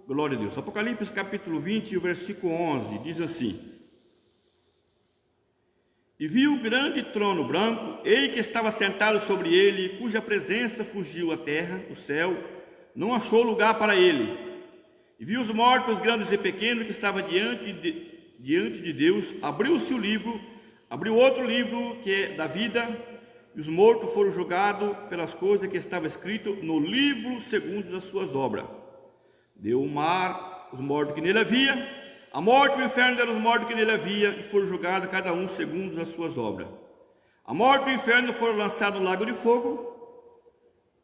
Glória a Deus. Apocalipse capítulo 20, o versículo 11, diz assim: E viu o grande trono branco, eis que estava sentado sobre ele, cuja presença fugiu a terra, o céu, não achou lugar para ele. E viu os mortos, grandes e pequenos, que estavam diante de Deus. Abriu-se o livro, abriu outro livro, que é da vida, e os mortos foram julgados pelas coisas que estava escrito no livro segundo as suas obras. Deu o mar, os mortos que nele havia, a morte e o inferno deram os mortos que nele havia, e foram julgados cada um segundo as suas obras. A morte e o inferno foram lançados no lago de fogo.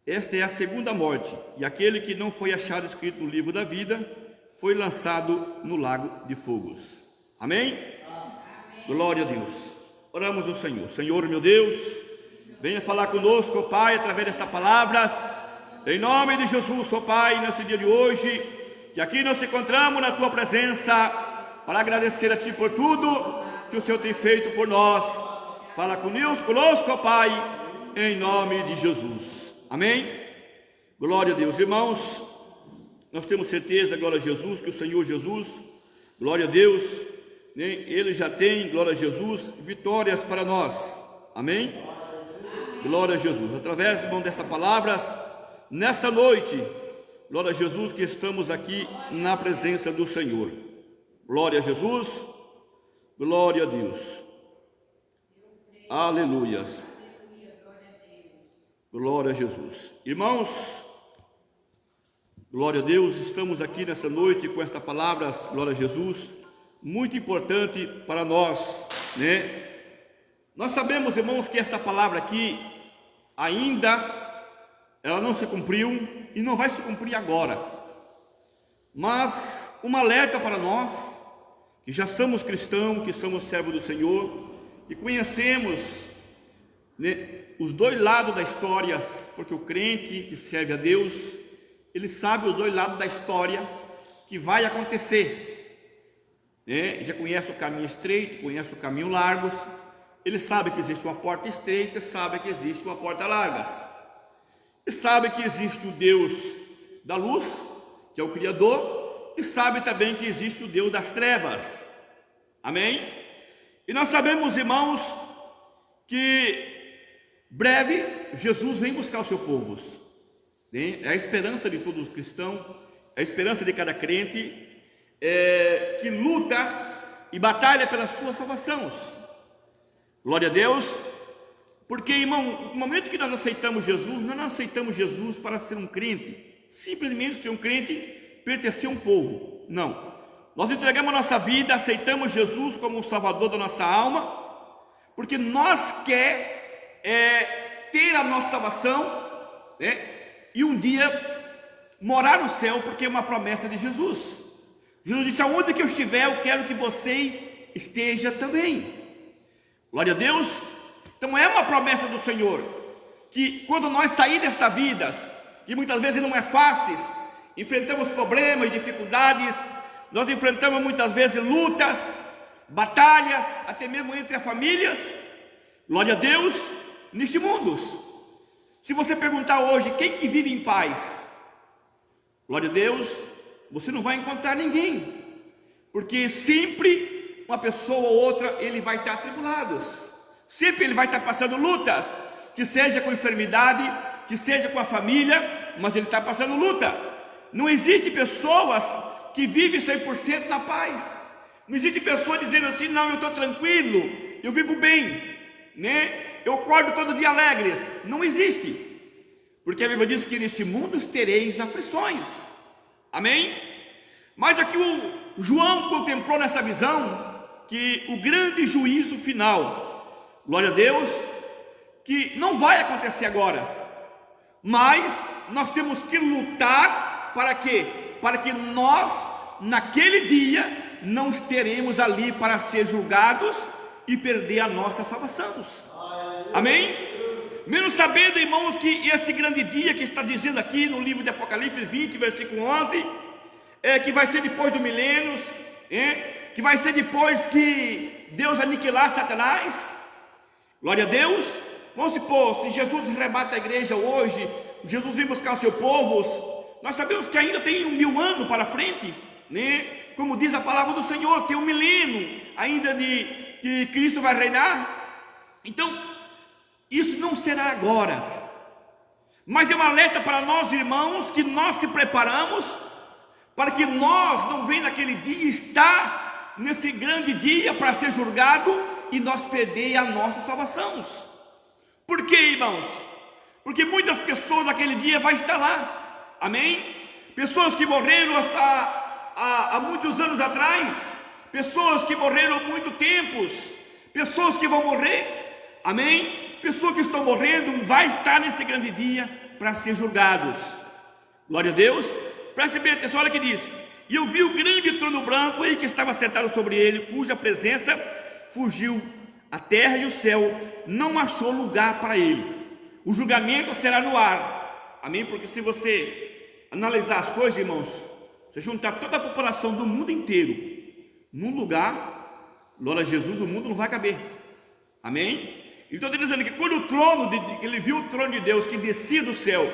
Esta é a segunda morte, e aquele que não foi achado escrito no livro da vida foi lançado no lago de fogos. Amém? Amém. Glória a Deus. Oramos ao Senhor. Senhor, meu Deus, venha falar conosco, ó Pai, através destas palavras. Em nome de Jesus, ó Pai, nesse dia de hoje, que aqui nós nos encontramos na Tua presença, para agradecer a Ti por tudo que o Senhor tem feito por nós. Fala conosco, ó Pai, em nome de Jesus. Amém? Glória a Deus. Irmãos, nós temos certeza, glória a Jesus, que o Senhor Jesus, glória a Deus, Ele já tem, glória a Jesus, vitórias para nós. Amém? Glória a Jesus. Através, irmão, destas palavras, nessa noite, glória a Jesus, que estamos aqui na presença do Senhor. Glória a Jesus, glória a Deus. Aleluias. Glória a Jesus. Irmãos, glória a Deus, estamos aqui nessa noite com estas palavras, glória a Jesus, muito importante para nós, né? Nós sabemos, irmãos, que esta palavra aqui ainda ela não se cumpriu e não vai se cumprir agora. Mas um alerta para nós, que já somos cristãos, que somos servos do Senhor, que conhecemos, né, os dois lados da história, porque o crente que serve a Deus, ele sabe os dois lados da história que vai acontecer, né? Já conhece o caminho estreito, conhece o caminho largo, ele sabe que existe uma porta estreita, sabe que existe uma porta larga. E sabe que existe o Deus da luz, que é o Criador, e sabe também que existe o Deus das trevas. Amém? E nós sabemos, irmãos, que breve Jesus vem buscar o seu povo. É a esperança de todo cristão, é a esperança de cada crente que luta e batalha pela sua salvação. Glória a Deus. Porque, irmão, no momento que nós aceitamos Jesus, nós não aceitamos Jesus para ser um crente, simplesmente ser um crente, pertencer a um povo. Não. Nós entregamos a nossa vida, aceitamos Jesus como o Salvador da nossa alma, porque nós queremos ter a nossa salvação, né? E um dia morar no céu, porque é uma promessa de Jesus. Jesus disse: aonde que eu estiver, eu quero que vocês estejam também. Glória a Deus. Então é uma promessa do Senhor, que quando nós sair desta vida, que muitas vezes não é fácil, enfrentamos problemas, dificuldades, nós enfrentamos muitas vezes lutas, batalhas, até mesmo entre as famílias, glória a Deus, neste mundo. Se você perguntar hoje, quem que vive em paz? Glória a Deus, você não vai encontrar ninguém, porque sempre uma pessoa ou outra, ele vai estar atribulado. Sempre ele vai estar passando lutas, que seja com enfermidade, que seja com a família, mas ele está passando luta. Não existe pessoas que vivem 100% na paz. Não existe pessoa dizendo assim: não, eu estou tranquilo, eu vivo bem, né? Eu acordo todo dia alegre. Não existe, porque a Bíblia diz que neste mundo tereis aflições. Amém? Mas aqui o João contemplou nessa visão que o grande juízo final, glória a Deus, que não vai acontecer agora, mas nós temos que lutar para quê? Para que nós, naquele dia, não estaremos ali para ser julgados e perder a nossa salvação. Amém? Menos sabendo, irmãos, que esse grande dia que está dizendo aqui no livro de Apocalipse 20, versículo 11, que vai ser depois do milênio, que vai ser depois que Deus aniquilar Satanás. Glória a Deus. Vamos supor, se Jesus arrebata a igreja hoje, Jesus vem buscar o seu povo, nós sabemos que ainda tem 1000 anos para frente, né? Como diz a palavra do Senhor, tem 1 milênio ainda de que Cristo vai reinar. Então, isso não será agora, mas é um alerta para nós, irmãos, que nós se preparamos para que nós não venhamos naquele dia estar nesse grande dia para ser julgado e nós perder a nossa salvação. Por quê, irmãos? Porque muitas pessoas naquele dia vão estar lá, amém? Pessoas que morreram há muitos anos atrás, pessoas que morreram há muito tempos, pessoas que vão morrer, amém? Pessoas que estão morrendo vai estar nesse grande dia para ser julgados. Glória a Deus. Preste bem atenção, olha o que diz: e eu vi o grande trono branco, e que estava sentado sobre ele, cuja presença fugiu a terra e o céu, não achou lugar para ele. O julgamento será no ar, amém? Porque se você analisar as coisas, irmãos, você juntar toda a população do mundo inteiro num lugar, glória a Jesus, o mundo não vai caber, amém? Então ele está dizendo que quando ele viu o trono de Deus que descia do céu,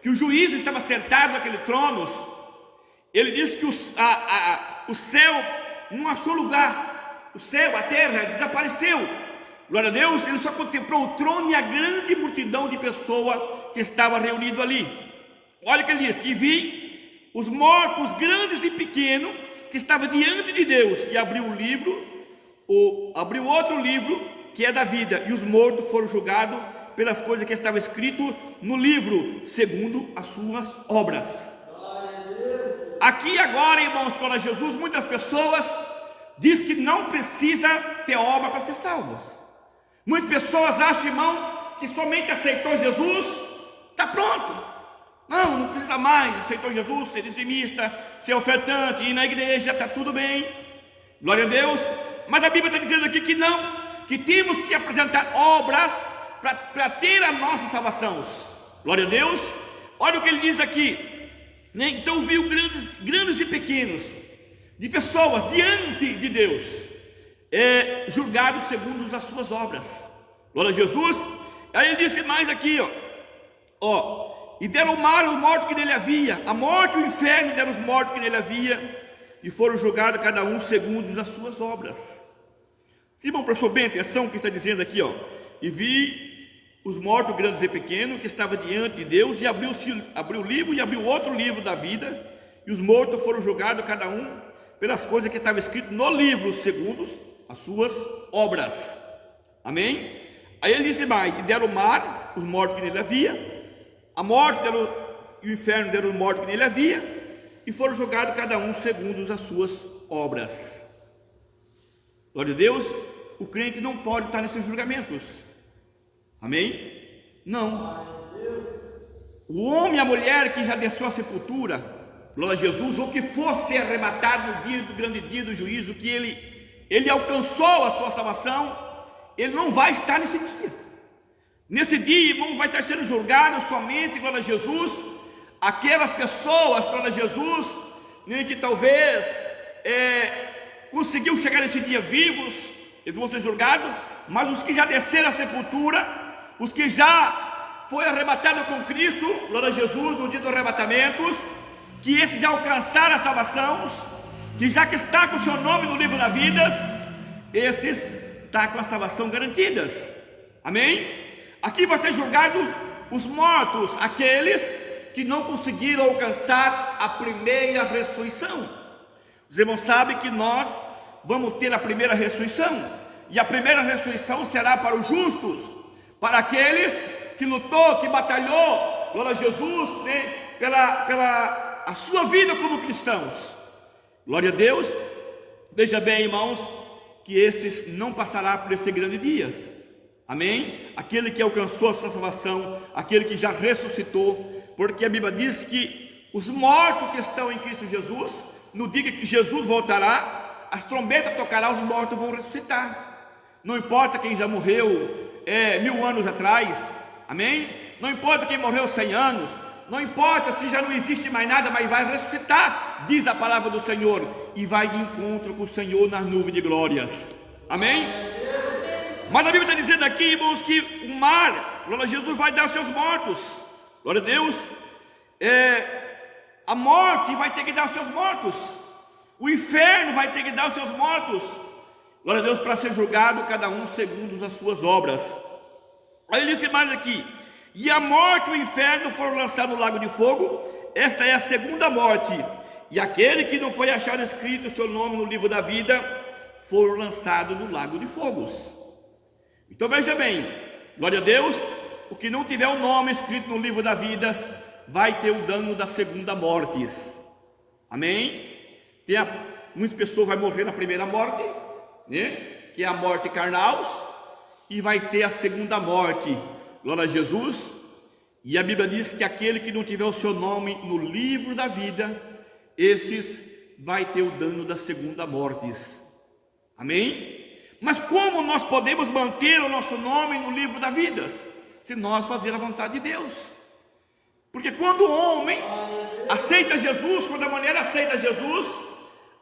que o juiz estava sentado naquele trono, ele disse que o céu não achou lugar, o céu, a terra desapareceu. Glória a Deus. Ele só contemplou o trono e a grande multidão de pessoas que estava reunido ali. Olha o que ele diz: e vi os mortos grandes e pequenos que estavam diante de Deus, e abriu um livro, abriu outro livro que é da vida, e os mortos foram julgados pelas coisas que estavam escritas no livro, segundo as suas obras. Aqui agora, irmãos, para Jesus, muitas pessoas dizem que não precisa ter obra para ser salvos. Muitas pessoas acham, irmão, que somente aceitou Jesus, está pronto. Não precisa mais, aceitou Jesus, ser dizimista, ser ofertante, ir na igreja, está tudo bem. Glória a Deus. Mas a Bíblia está dizendo aqui que não, que temos que apresentar obras para ter a nossa salvação. Glória a Deus. Olha o que ele diz aqui, né? Então viu grandes e pequenos, de pessoas diante de Deus, julgados segundo as suas obras. Glória a Jesus. Aí ele disse mais aqui, e deram o mar os mortos que nele havia, a morte e o inferno deram os mortos que nele havia, e foram julgados cada um segundo as suas obras. Se irmão prestou bem atenção que está dizendo aqui, e vi os mortos grandes e pequenos que estavam diante de Deus, e abriu o livro, e abriu outro livro da vida, e os mortos foram julgados cada um pelas coisas que estavam escritas no livro, segundo as suas obras. Amém? Aí ele disse mais: e deram o mar os mortos que nele havia, a morte e o inferno deram os mortos que nele havia, e foram julgados cada um segundo as suas obras. Glória a Deus. O crente não pode estar nesses julgamentos, amém? Não. O homem e a mulher que já desceu à sepultura, glória a Jesus, ou que fosse arrebatado no dia do grande dia do juízo, que ele alcançou a sua salvação, ele não vai estar nesse dia. Nesse dia, irmão, vai estar sendo julgado somente, glória a Jesus, aquelas pessoas, glória a Jesus, né, que talvez conseguiu chegar nesse dia vivos, eles vão ser julgados. Mas os que já desceram à sepultura, os que já foi arrebatado com Cristo, glória a Jesus, no dia do arrebatamento, que esses já alcançaram a salvação, que já que está com o seu nome no livro da vida, esses estão com a salvação garantidas, amém? Aqui vai ser julgados os mortos, aqueles que não conseguiram alcançar a primeira ressurreição. Os irmãos sabem que nós vamos ter a primeira ressurreição, e a primeira ressurreição será para os justos, para aqueles que lutou, que batalhou, glória a Jesus, né, pela a sua vida como cristãos. Glória a Deus. Veja bem, irmãos, que esses não passará por esse grande dias, amém? Aquele que alcançou a sua salvação, aquele que já ressuscitou, porque a Bíblia diz que os mortos que estão em Cristo Jesus, no dia que Jesus voltará, as trombetas tocarão, os mortos vão ressuscitar. Não importa quem já morreu 1000 anos atrás, amém? Não importa quem morreu 100 anos, não importa se já não existe mais nada, mas vai ressuscitar, diz a palavra do Senhor, e vai de encontro com o Senhor nas nuvens de glórias, amém? Mas a Bíblia está dizendo aqui, irmãos, que o mar, glória a Jesus, vai dar os seus mortos, glória a Deus, A morte vai ter que dar os seus mortos. O inferno vai ter que dar os seus mortos. Glória a Deus, para ser julgado cada um segundo as suas obras. Aí ele disse mais aqui: e a morte e o inferno foram lançados no lago de fogo. Esta é a segunda morte. E aquele que não foi achado escrito o seu nome no livro da vida, foram lançados no lago de fogos. Então veja bem, glória a Deus, o que não tiver o nome escrito no livro da vida, vai ter o dano da segunda morte. Amém? Muitas pessoas vão morrer na primeira morte, né? Que é a morte carnal, e vai ter a segunda morte, glória a Jesus. E a Bíblia diz que aquele que não tiver o seu nome no livro da vida, esses vai ter o dano da segunda morte. Amém? Mas como nós podemos manter o nosso nome no livro da vida? Se nós fazermos a vontade de Deus. Porque quando o homem aceita Jesus, quando a mulher aceita Jesus,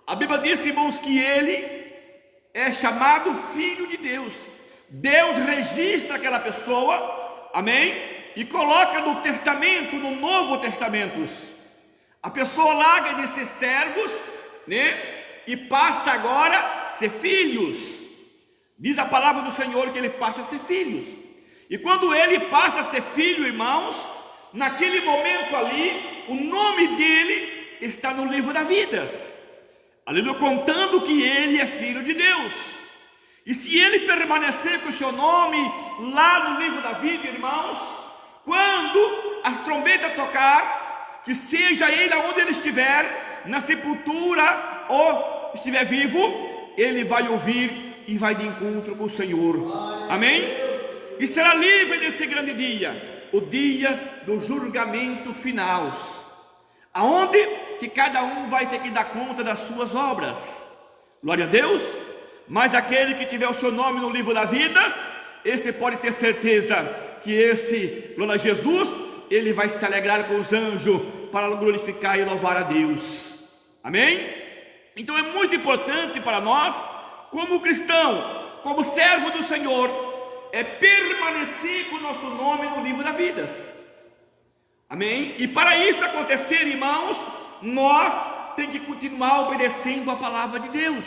a Bíblia diz, irmãos, que ele é chamado filho de Deus. Deus registra aquela pessoa, amém? E coloca no testamento, no Novo Testamento. A pessoa larga de ser servos, né? E passa agora a ser filhos. Diz a palavra do Senhor que ele passa a ser filhos. E quando ele passa a ser filho, irmãos, naquele momento ali, o nome dele está no livro da vida. Aleluia, contando que ele é filho de Deus. E se ele permanecer com o seu nome lá no livro da vida, irmãos, quando as trombetas tocar, que seja ele aonde ele estiver, na sepultura ou estiver vivo, ele vai ouvir e vai de encontro com o Senhor. Amém? E será livre desse grande dia, o dia do julgamento final, aonde que cada um vai ter que dar conta das suas obras. Glória a Deus. Mas aquele que tiver o seu nome no livro da vida, esse pode ter certeza que esse, glória a Jesus, ele vai se alegrar com os anjos para glorificar e louvar a Deus. Amém? Então é muito importante para nós, como cristão, como servo do Senhor, é permanecer com o nosso nome no livro da vida. Amém? E para isso acontecer, irmãos, nós temos que continuar obedecendo a palavra de Deus.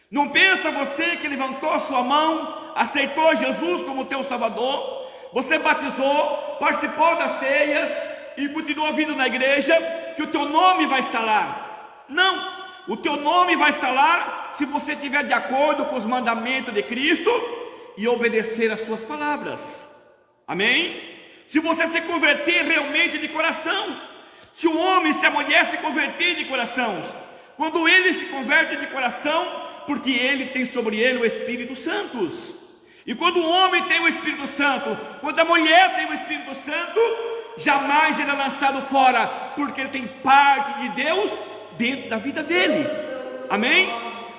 Não pensa você que levantou a sua mão, aceitou Jesus como teu Salvador, você batizou, participou das ceias e continua vindo na igreja, que o teu nome vai estar lá. Não, o teu nome vai estar lá se você estiver de acordo com os mandamentos de Cristo e obedecer às suas palavras. Amém? Se você se converter realmente de coração, se o homem, se a mulher se converter de coração, quando ele se converte de coração, porque ele tem sobre ele o Espírito Santo. E quando o homem tem o Espírito Santo, quando a mulher tem o Espírito Santo, jamais ele é lançado fora, porque ele tem parte de Deus dentro da vida dele. Amém?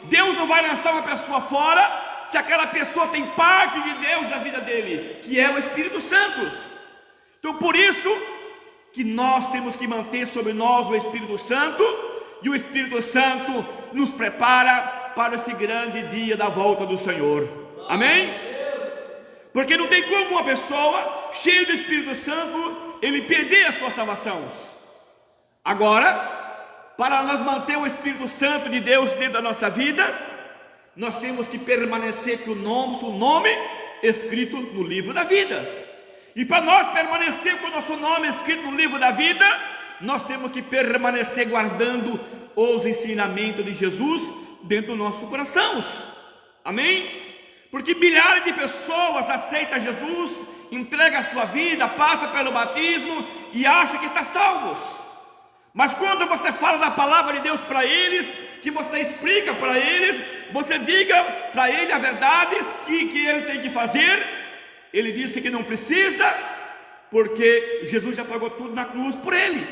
Deus não vai lançar uma pessoa fora se aquela pessoa tem parte de Deus na vida dele, que é o Espírito Santo. Então por isso que nós temos que manter sobre nós o Espírito Santo, e o Espírito Santo nos prepara para esse grande dia da volta do Senhor. Amém? Porque não tem como uma pessoa cheia do Espírito Santo ele perder a sua salvação. Agora, para nós manter o Espírito Santo de Deus dentro da nossa vida, nós temos que permanecer com o nome escrito no livro da vida. E para nós permanecer com o nosso nome escrito no livro da vida, nós temos que permanecer guardando os ensinamentos de Jesus dentro do nosso coração. Amém? Porque milhares de pessoas aceitam Jesus, entregam a sua vida, passam pelo batismo e acham que está salvos. Mas quando você fala da palavra de Deus para eles, que você explica para eles, você diga para ele a verdade que ele tem que fazer, ele disse que não precisa, porque Jesus já pagou tudo na cruz por ele.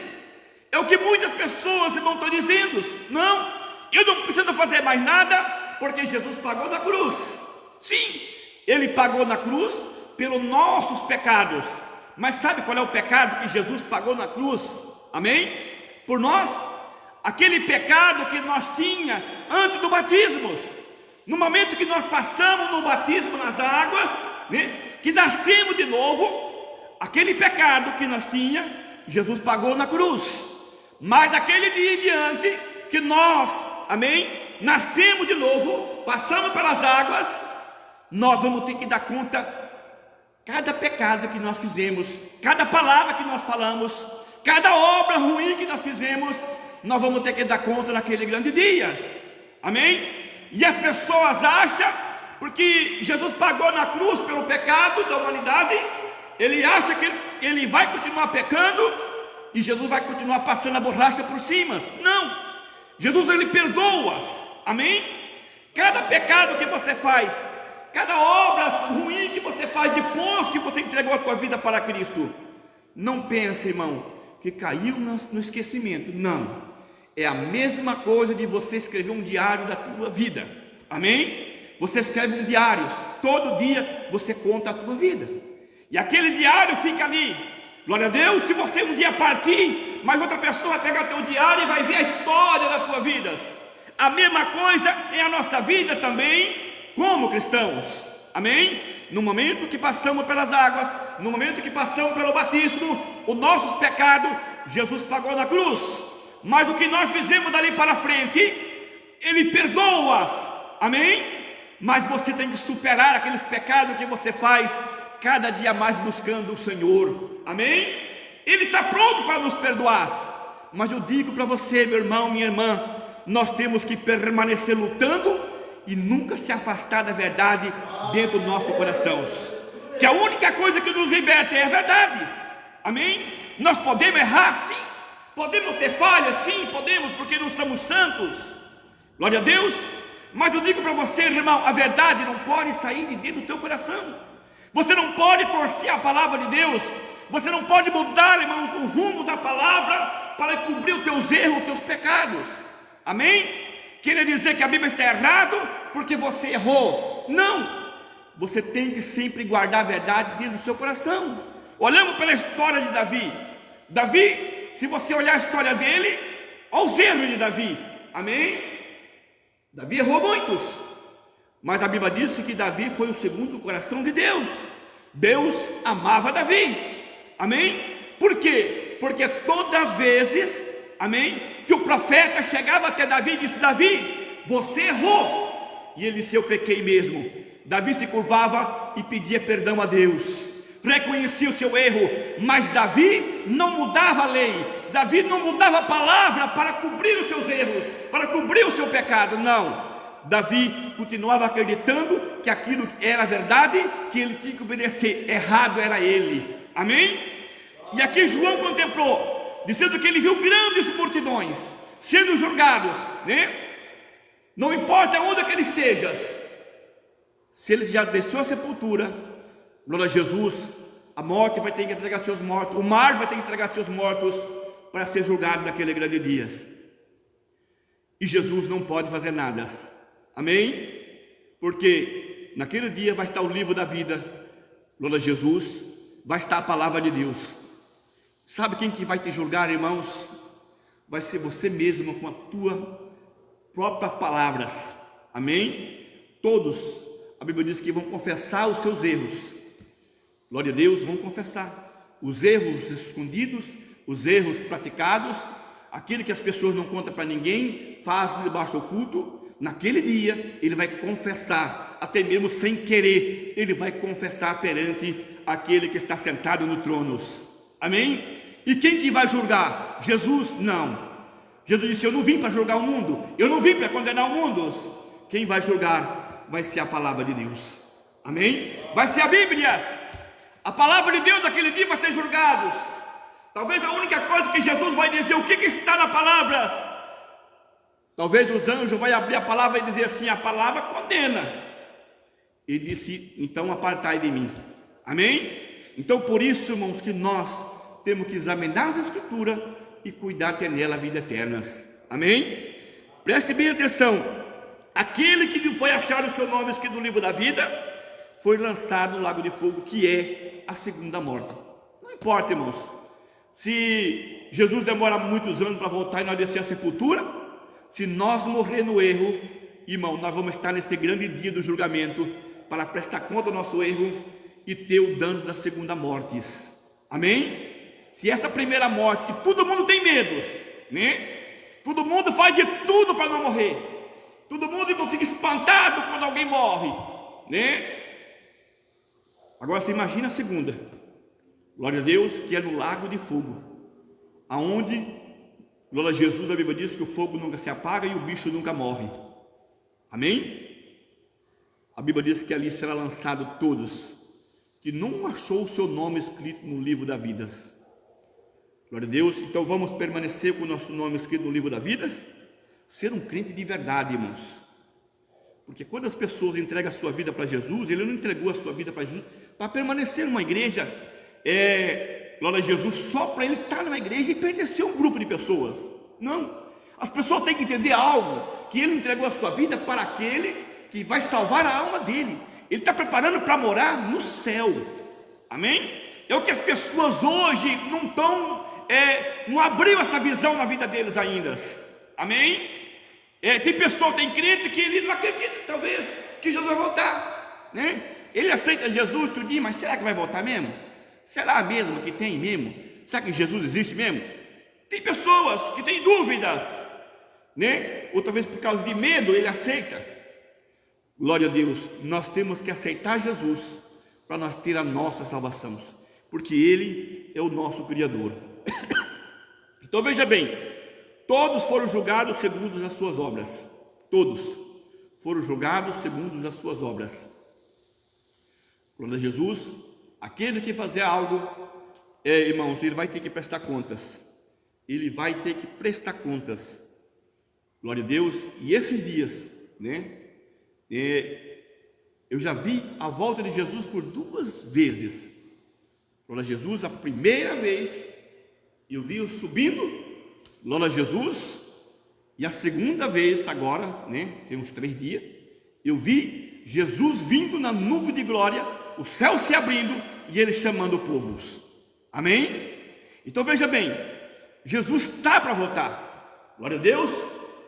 É o que muitas pessoas irmão, estão dizendo. Não, eu não preciso fazer mais nada, porque Jesus pagou na cruz. Sim, ele pagou na cruz pelos nossos pecados. Mas sabe qual é o pecado que Jesus pagou na cruz? Amém? Por nós, aquele pecado que nós tinha antes do batismo. No momento que nós passamos no batismo nas águas, né, que nascemos de novo, aquele pecado que nós tinha, Jesus pagou na cruz. Mas daquele dia em diante, que nós, amém, nascemos de novo, passamos pelas águas, nós vamos ter que dar conta cada pecado que nós fizemos, cada palavra que nós falamos, cada obra ruim que nós fizemos, nós vamos ter que dar conta naquele grande dia, amém? E as pessoas acham, porque Jesus pagou na cruz pelo pecado da humanidade, ele acha que ele vai continuar pecando, e Jesus vai continuar passando a borracha por cima. Não, Jesus ele perdoa, amém? Cada pecado que você faz, cada obra ruim que você faz depois que você entregou a tua vida para Cristo, não pense, irmão, que caiu no esquecimento. Não, é a mesma coisa de você escrever um diário da tua vida, amém? Você escreve um diário, todo dia você conta a tua vida, e aquele diário fica ali, glória a Deus. Se você um dia partir, mas outra pessoa vai pegar teu diário e vai ver a história da tua vida. A mesma coisa é a nossa vida também, como cristãos, amém? No momento que passamos pelas águas, no momento que passamos pelo batismo, os nossos pecados, Jesus pagou na cruz, mas o que nós fizemos dali para frente, Ele perdoa, amém? Mas você tem que superar aqueles pecados que você faz, cada dia mais buscando o Senhor, amém? Ele está pronto para nos perdoar, mas eu digo para você, meu irmão, minha irmã, nós temos que permanecer lutando e nunca se afastar da verdade dentro do nosso coração, que a única coisa que nos liberta é a verdade, amém? Nós podemos errar sim, podemos ter falhas sim, podemos, porque não somos santos, glória a Deus, mas eu digo para você, irmão, a verdade não pode sair de dentro do teu coração. Você não pode torcer a palavra de Deus, você não pode mudar, irmãos, o rumo da palavra para cobrir os teus erros, os teus pecados, amém? Querer dizer que a Bíblia está errada porque você errou, não, você tem que sempre guardar a verdade dentro do seu coração. Olhamos pela história de Davi, se você olhar a história dele, olha os erros de Davi, amém? Davi errou muitos, mas a Bíblia diz que Davi foi o segundo coração de Deus. Deus amava Davi, amém? Por quê? Porque todas as vezes, amém, que o profeta chegava até Davi e disse: Davi, você errou. E ele disse: eu pequei mesmo. Davi se curvava e pedia perdão a Deus, reconhecia o seu erro, mas Davi não mudava a lei, Davi não mudava a palavra para cobrir os seus erros, para cobrir o seu pecado, não. Davi continuava acreditando que aquilo era verdade, que ele tinha que obedecer, errado era ele, amém? E aqui João contemplou, dizendo que ele viu grandes multidões sendo julgados, né? Não importa onde que ele esteja, se ele já desceu à sepultura, glória a Jesus, a morte vai ter que entregar seus mortos, o mar vai ter que entregar seus mortos para ser julgado naquele grande dia. E Jesus não pode fazer nada, amém? Porque naquele dia vai estar o livro da vida, glória a Jesus, vai estar a palavra de Deus. Sabe quem que vai te julgar, irmãos? Vai ser você mesmo, com as tuas próprias palavras, amém? Todos, a Bíblia diz que vão confessar os seus erros, glória a Deus, vão confessar os erros escondidos, os erros praticados, aquilo que as pessoas não contam para ninguém, fazem debaixo oculto. Naquele dia ele vai confessar, até mesmo sem querer, ele vai confessar perante aquele que está sentado no trono, amém? E quem que vai julgar? Jesus? Não. Jesus disse: eu não vim para julgar o mundo, eu não vim para condenar o mundo. Quem vai julgar vai ser a palavra de Deus, amém? Vai ser a Bíblia, a palavra de Deus naquele dia vai ser julgados. Talvez a única coisa que Jesus vai dizer, o que está na palavra? Talvez os anjos vão abrir a palavra e dizer assim: a palavra condena. Ele disse: então apartai de mim, amém? Então por isso, irmãos, que nós temos que examinar as Escrituras e cuidar de ter nela a vida eterna, amém? Preste bem atenção, aquele que foi achar o seu nome escrito no livro da vida, foi lançado no lago de fogo, que é a segunda morte. Não importa, irmãos, se Jesus demora muitos anos para voltar e nós descer a sepultura, se nós morrer no erro, irmão, nós vamos estar nesse grande dia do julgamento, para prestar conta do nosso erro e ter o dano da segunda morte, amém? Se essa primeira morte, que todo mundo tem medo, né? Todo mundo faz de tudo para não morrer. Todo mundo não fica espantado quando alguém morre, né? Agora você imagina a segunda, glória a Deus, que é no lago de fogo, aonde, glória a Jesus, a Bíblia diz que o fogo nunca se apaga e o bicho nunca morre. Amém? A Bíblia diz que ali será lançado todos que não achou o seu nome escrito no livro da vida. Glória a Deus. Então vamos permanecer com o nosso nome escrito no livro da vida, ser um crente de verdade, irmãos. Porque quando as pessoas entregam a sua vida para Jesus, ele não entregou a sua vida para Jesus para permanecer numa igreja, glória a Jesus, só para ele estar numa igreja e pertencer a um grupo de pessoas. Não, as pessoas têm que entender algo, que ele entregou a sua vida para aquele que vai salvar a alma dele. Ele está preparando para morar no céu. Amém? É o que as pessoas hoje não estão, não abriu essa visão na vida deles ainda. Amém? Tem pessoa, tem crente que ele não acredita, talvez, que Jesus vai voltar, né? Ele aceita Jesus tudinho, mas será que vai voltar mesmo? Será mesmo que tem mesmo? Será que Jesus existe mesmo? Tem pessoas que têm dúvidas, né? Ou talvez por causa de medo ele aceita. Glória a Deus, nós temos que aceitar Jesus para nós ter a nossa salvação, porque Ele é o nosso Criador. Então veja bem, todos foram julgados segundo as suas obras. Todos foram julgados segundo as suas obras. Glória a Jesus, aquele que fazer algo, irmãos, ele vai ter que prestar contas. Ele vai ter que prestar contas. Glória a Deus. E esses dias, né? Eu já vi a volta de Jesus por 2 vezes. Glória a Jesus, a primeira vez eu vi-o subindo, glória a Jesus, e a segunda vez agora, né, tem uns 3 dias, eu vi Jesus vindo na nuvem de glória, o céu se abrindo e ele chamando o povo. Amém? Então veja bem, Jesus está para voltar. Glória a Deus.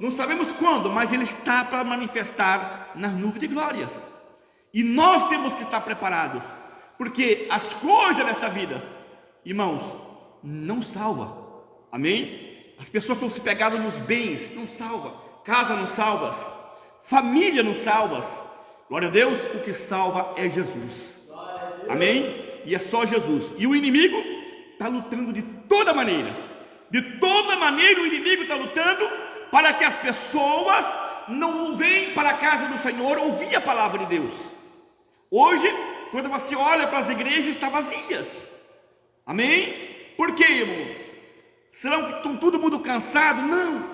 Não sabemos quando, mas ele está para manifestar nas nuvens de glórias. E nós temos que estar preparados, porque as coisas desta vida, irmãos, não salva. Amém? As pessoas estão se pegando nos bens, não salva. Casa não salva, família não salva. Glória a Deus, o que salva é Jesus. Amém? E é só Jesus. E o inimigo está lutando de toda maneira. De toda maneira o inimigo está lutando para que as pessoas não venham para a casa do Senhor ouvir a palavra de Deus. Hoje, quando você olha para as igrejas, estão vazias. Amém? Por quê, irmãos? Será que estão todo mundo cansado? Não.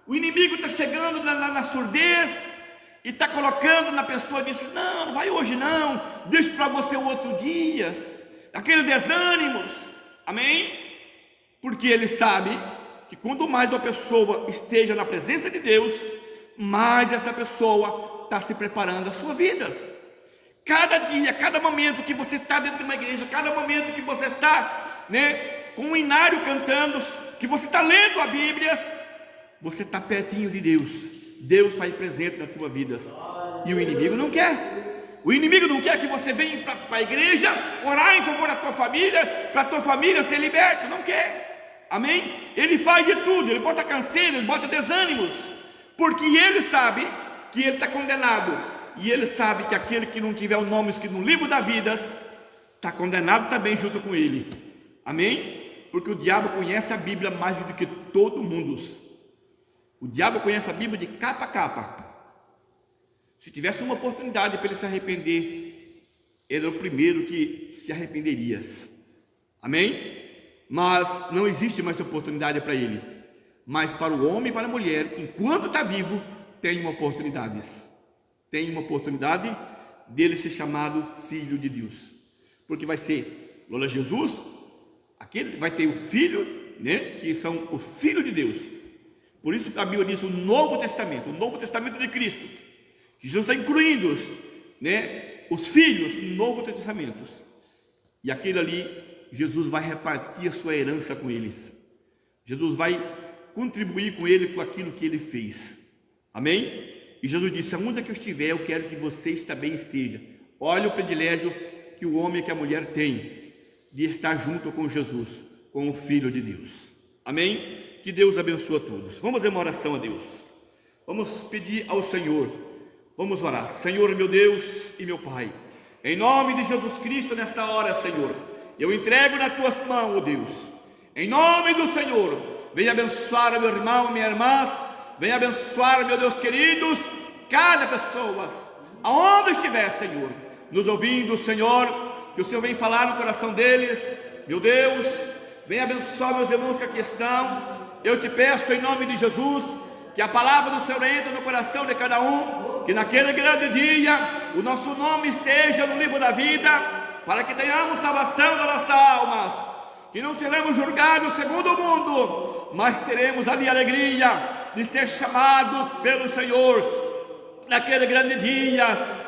O inimigo está chegando na surdez e está colocando na pessoa, diz: não, não vai hoje não, deixa para você o outro dia. Aquele desânimos. Amém? Porque ele sabe que quanto mais uma pessoa esteja na presença de Deus, mais essa pessoa está se preparando a sua vida. Cada dia, cada momento que você está dentro de uma igreja, cada momento que você está, né, com um hinário cantando, que você está lendo a Bíblia, você está pertinho de Deus. Deus faz presente na tua vida. E o inimigo não quer. O inimigo não quer que você venha para a igreja orar em favor da tua família, para a tua família ser liberta. Não quer. Amém? Ele faz de tudo, ele bota canseira, ele bota desânimos, porque ele sabe que ele está condenado, e ele sabe que aquele que não tiver o nome escrito no livro da vida, está condenado também junto com ele. Amém? Porque o diabo conhece a Bíblia mais do que todo mundo. O diabo conhece a Bíblia de capa a capa. Se tivesse uma oportunidade para ele se arrepender, ele era o primeiro que se arrependeria. Amém? Mas não existe mais oportunidade para ele. Mas para o homem e para a mulher, enquanto está vivo, tem uma oportunidade. Tem uma oportunidade dele ser chamado Filho de Deus. Porque vai ser, glória a Jesus, aquele vai ter o Filho, né, que são o Filho de Deus. Por isso que a Bíblia diz o Novo Testamento de Cristo, que Jesus está incluindo, né, os filhos no Novo Testamento. E aquele ali, Jesus vai repartir a sua herança com eles. Jesus vai contribuir com ele com aquilo que ele fez. Amém? E Jesus disse: aonde que eu estiver, eu quero que vocês também estejam. Olha o privilégio que o homem e que a mulher têm de estar junto com Jesus, com o Filho de Deus. Amém? Que Deus abençoe a todos. Vamos em uma oração a Deus. Vamos pedir ao Senhor. Vamos orar. Senhor, meu Deus e meu Pai, em nome de Jesus Cristo, nesta hora, Senhor, eu entrego nas tuas mãos, ó Deus. Em nome do Senhor, venha abençoar meu irmão e minha irmã. Venha abençoar, meu Deus queridos, cada pessoa, aonde estiver, Senhor, nos ouvindo, Senhor, que o Senhor venha falar no coração deles. Meu Deus, venha abençoar meus irmãos que aqui estão. Eu te peço em nome de Jesus, que a palavra do Senhor entre no coração de cada um, que naquele grande dia o nosso nome esteja no livro da vida, para que tenhamos salvação das nossas almas, que não seremos julgados segundo o mundo, mas teremos ali a alegria de ser chamados pelo Senhor naquele grande dia.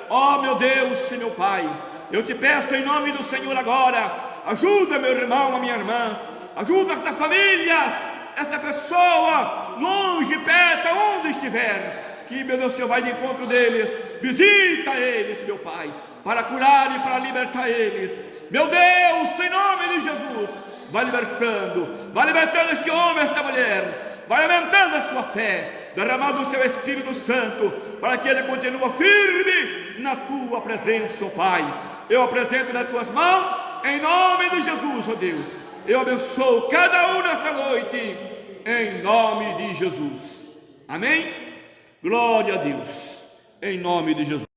Ó meu Deus e meu Pai, eu te peço em nome do Senhor agora, ajuda meu irmão, a minha irmã, ajuda esta família, esta pessoa, longe, perto, onde estiver, que meu Deus, Senhor vai de encontro deles, visita eles, meu Pai, para curar e para libertar eles. Meu Deus, em nome de Jesus, vai libertando este homem, esta mulher, vai aumentando a sua fé, derramando o seu Espírito Santo, para que ele continue firme na tua presença, ó Pai. Eu apresento nas tuas mãos, em nome de Jesus, ó Deus. Eu abençoo cada um nessa noite, em nome de Jesus. Amém? Glória a Deus, em nome de Jesus.